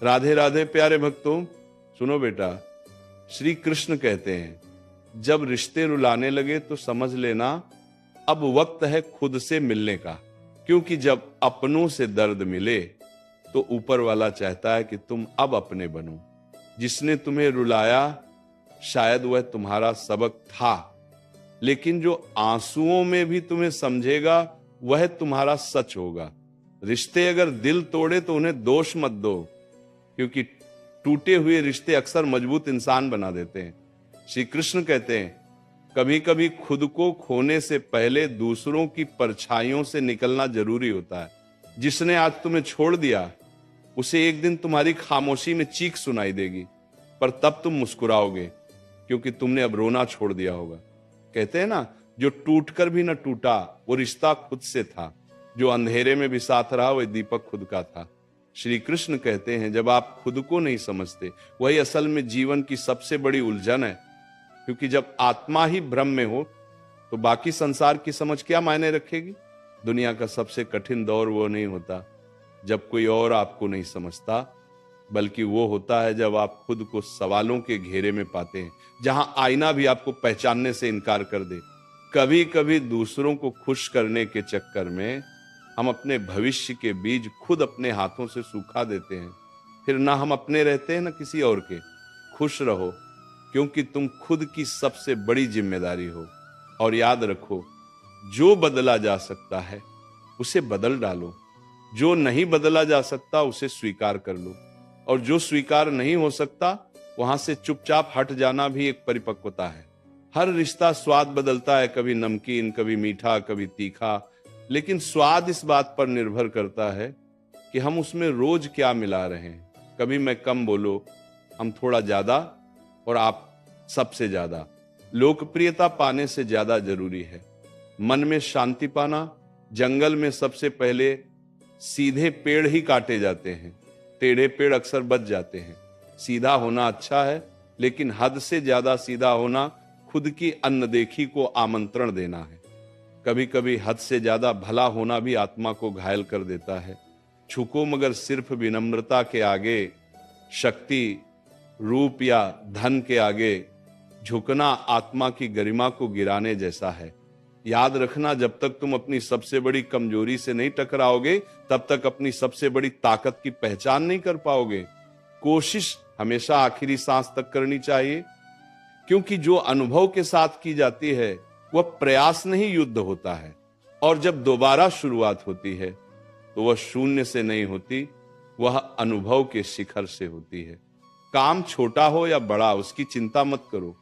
राधे राधे प्यारे भक्तों, सुनो बेटा, श्री कृष्ण कहते हैं जब रिश्ते रुलाने लगे तो समझ लेना अब वक्त है खुद से मिलने का, क्योंकि जब अपनों से दर्द मिले तो ऊपर वाला चाहता है कि तुम अब अपने बनो। जिसने तुम्हें रुलाया शायद वह तुम्हारा सबक था, लेकिन जो आंसुओं में भी तुम्हें समझेगा वह तुम्हारा सच होगा। रिश्ते अगर दिल तोड़े तो उन्हें दोष मत दो, क्योंकि टूटे हुए रिश्ते अक्सर मजबूत इंसान बना देते हैं। श्री कृष्ण कहते हैं कभी कभी खुद को खोने से पहले दूसरों की परछाइयों से निकलना जरूरी होता है। जिसने आज तुम्हें छोड़ दिया उसे एक दिन तुम्हारी खामोशी में चीख सुनाई देगी, पर तब तुम मुस्कुराओगे क्योंकि तुमने अब रोना छोड़ दिया होगा। कहते हैं ना, जो टूटकर भी न टूटा वो रिश्ता खुद से था, जो अंधेरे में भी साथ रहा वह दीपक खुद का था। श्री कृष्ण कहते हैं जब आप खुद को नहीं समझते वही असल में जीवन की सबसे बड़ी उलझन है, क्योंकि जब आत्मा ही भ्रम में हो तो बाकी संसार की समझ क्या मायने रखेगी। दुनिया का सबसे कठिन दौर वो नहीं होता जब कोई और आपको नहीं समझता, बल्कि वो होता है जब आप खुद को सवालों के घेरे में पाते हैं, जहां आईना भी आपको पहचानने से इनकार कर दे। कभी कभी दूसरों को खुश करने के चक्कर में हम अपने भविष्य के बीज खुद अपने हाथों से सूखा देते हैं। फिर ना हम अपने रहते हैं ना किसी और के। खुश रहो, क्योंकि तुम खुद की सबसे बड़ी जिम्मेदारी हो। और याद रखो, जो बदला जा सकता है उसे बदल डालो, जो नहीं बदला जा सकता उसे स्वीकार कर लो, और जो स्वीकार नहीं हो सकता वहां से चुपचाप हट जाना भी एक परिपक्वता है। हर रिश्ता स्वाद बदलता है, कभी नमकीन, कभी मीठा, कभी तीखा, लेकिन स्वाद इस बात पर निर्भर करता है कि हम उसमें रोज क्या मिला रहे हैं। कभी मैं कम बोलो, हम थोड़ा ज्यादा, और आप सबसे ज्यादा। लोकप्रियता पाने से ज्यादा जरूरी है मन में शांति पाना। जंगल में सबसे पहले सीधे पेड़ ही काटे जाते हैं, टेढ़े पेड़ अक्सर बच जाते हैं। सीधा होना अच्छा है, लेकिन हद से ज्यादा सीधा होना खुद की अनदेखी को आमंत्रण देना है। कभी कभी हद से ज्यादा भला होना भी आत्मा को घायल कर देता है। झुको मगर सिर्फ विनम्रता के आगे। शक्ति, रूप या धन के आगे झुकना आत्मा की गरिमा को गिराने जैसा है। याद रखना, जब तक तुम अपनी सबसे बड़ी कमजोरी से नहीं टकराओगे तब तक अपनी सबसे बड़ी ताकत की पहचान नहीं कर पाओगे। कोशिश हमेशा आखिरी सांस तक करनी चाहिए, क्योंकि जो अनुभव के साथ की जाती है वह प्रयास नहीं युद्ध होता है। और जब दोबारा शुरुआत होती है तो वह शून्य से नहीं होती, वह अनुभव के शिखर से होती है। काम छोटा हो या बड़ा उसकी चिंता मत करो।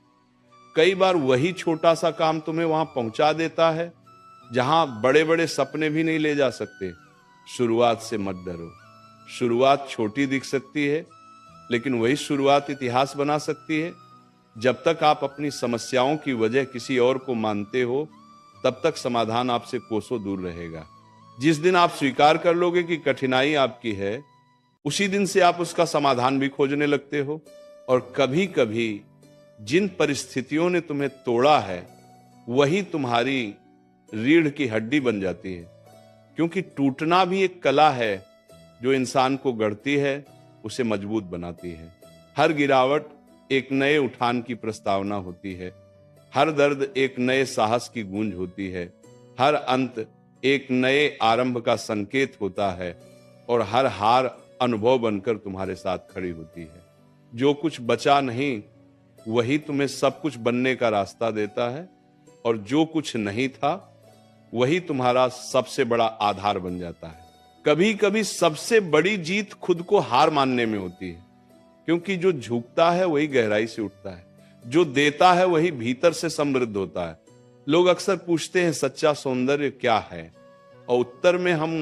कई बार वही छोटा सा काम तुम्हें वहां पहुंचा देता है जहां बड़े बड़े सपने भी नहीं ले जा सकते। शुरुआत से मत डरो। शुरुआत छोटी दिख सकती है, लेकिन वही शुरुआत इतिहास बना सकती है। जब तक आप अपनी समस्याओं की वजह किसी और को मानते हो तब तक समाधान आपसे कोसों दूर रहेगा। जिस दिन आप स्वीकार कर लोगे कि कठिनाई आपकी है, उसी दिन से आप उसका समाधान भी खोजने लगते हो। और कभी कभी जिन परिस्थितियों ने तुम्हें तोड़ा है वही तुम्हारी रीढ़ की हड्डी बन जाती है, क्योंकि टूटना भी एक कला है जो इंसान को गढ़ती है, उसे मजबूत बनाती है। हर गिरावट एक नए उठान की प्रस्तावना होती है, हर दर्द एक नए साहस की गूंज होती है, हर अंत एक नए आरंभ का संकेत होता है, और हर हार अनुभव बनकर तुम्हारे साथ खड़ी होती है। जो कुछ बचा नहीं वही तुम्हें सब कुछ बनने का रास्ता देता है, और जो कुछ नहीं था वही तुम्हारा सबसे बड़ा आधार बन जाता है। कभी कभी सबसे बड़ी जीत खुद को हार मानने में होती है, क्योंकि जो झुकता है वही गहराई से उठता है, जो देता है वही भीतर से समृद्ध होता है। लोग अक्सर पूछते हैं सच्चा सौंदर्य क्या है, और उत्तर में हम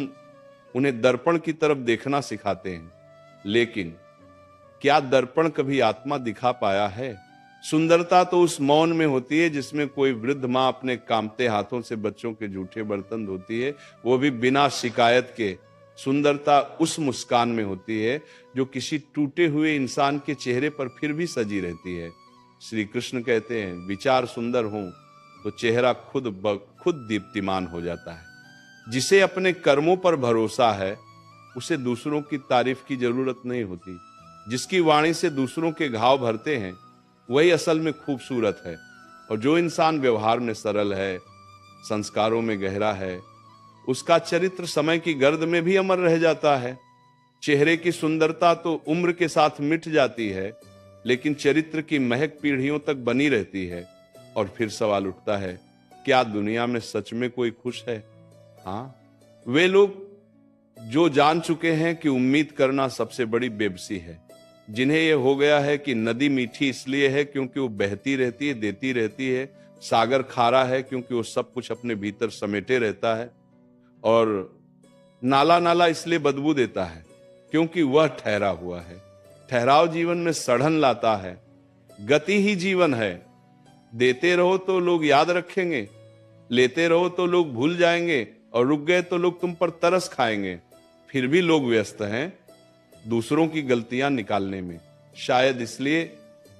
उन्हें दर्पण की तरफ देखना सिखाते हैं। लेकिन क्या दर्पण कभी आत्मा दिखा पाया है? सुंदरता तो उस मौन में होती है जिसमें कोई वृद्ध माँ अपने कांपते हाथों से बच्चों के जूठे बर्तन धोती है, वो भी बिना शिकायत के। सुंदरता उस मुस्कान में होती है जो किसी टूटे हुए इंसान के चेहरे पर फिर भी सजी रहती है। श्री कृष्ण कहते हैं विचार सुंदर हों तो चेहरा खुद ब खुद दीप्तिमान हो जाता है। जिसे अपने कर्मों पर भरोसा है उसे दूसरों की तारीफ की जरूरत नहीं होती। जिसकी वाणी से दूसरों के घाव भरते हैं वही असल में खूबसूरत है। और जो इंसान व्यवहार में सरल है, संस्कारों में गहरा है, उसका चरित्र समय की गर्द में भी अमर रह जाता है। चेहरे की सुंदरता तो उम्र के साथ मिट जाती है, लेकिन चरित्र की महक पीढ़ियों तक बनी रहती है। और फिर सवाल उठता है, क्या दुनिया में सच में कोई खुश है? हाँ, वे लोग जो जान चुके हैं कि उम्मीद करना सबसे बड़ी बेबसी है, जिन्हें यह हो गया है कि नदी मीठी इसलिए है क्योंकि वो बहती रहती है, देती रहती है। सागर खारा है क्योंकि वो सब कुछ अपने भीतर समेटे रहता है। और नाला नाला इसलिए बदबू देता है क्योंकि वह ठहरा हुआ है। ठहराव जीवन में सड़न लाता है। गति ही जीवन है। देते रहो तो लोग याद रखेंगे, लेते रहो तो लोग भूल जाएंगे, और रुक गए तो लोग तुम पर तरस खाएंगे। फिर भी लोग व्यस्त हैं दूसरों की गलतियां निकालने में, शायद इसलिए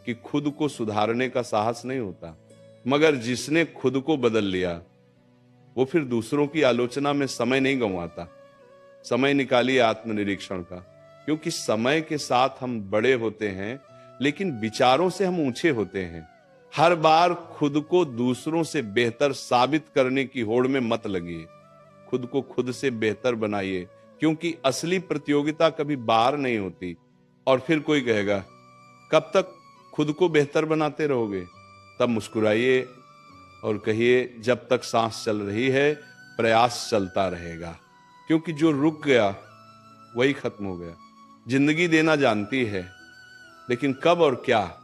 कि खुद को सुधारने का साहस नहीं होता। मगर जिसने खुद को बदल लिया वो फिर दूसरों की आलोचना में समय नहीं गंवाता। समय निकालिए आत्मनिरीक्षण का, क्योंकि समय के साथ हम बड़े होते हैं, लेकिन विचारों से हम ऊंचे होते हैं। हर बार खुद को दूसरों से बेहतर साबित करने की होड़ में मत लगिए। खुद को खुद से बेहतर बनाइए, क्योंकि असली प्रतियोगिता कभी बाहर नहीं होती। और फिर कोई कहेगा, कब तक खुद को बेहतर बनाते रहोगे? तब मुस्कुराइए और कहिए, जब तक सांस चल रही है प्रयास चलता रहेगा। क्योंकि जो रुक गया वही खत्म हो गया। जिंदगी देना जानती है, लेकिन कब और क्या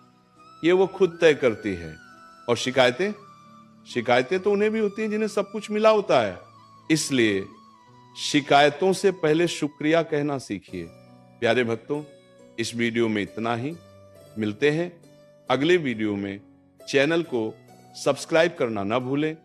ये वो खुद तय करती है। और शिकायतें तो उन्हें भी होती हैं जिन्हें सब कुछ मिला होता है। इसलिए शिकायतों से पहले शुक्रिया कहना सीखिए। प्यारे भक्तों, इस वीडियो में इतना ही। मिलते हैं अगले वीडियो में। चैनल को सब्सक्राइब करना ना भूलें।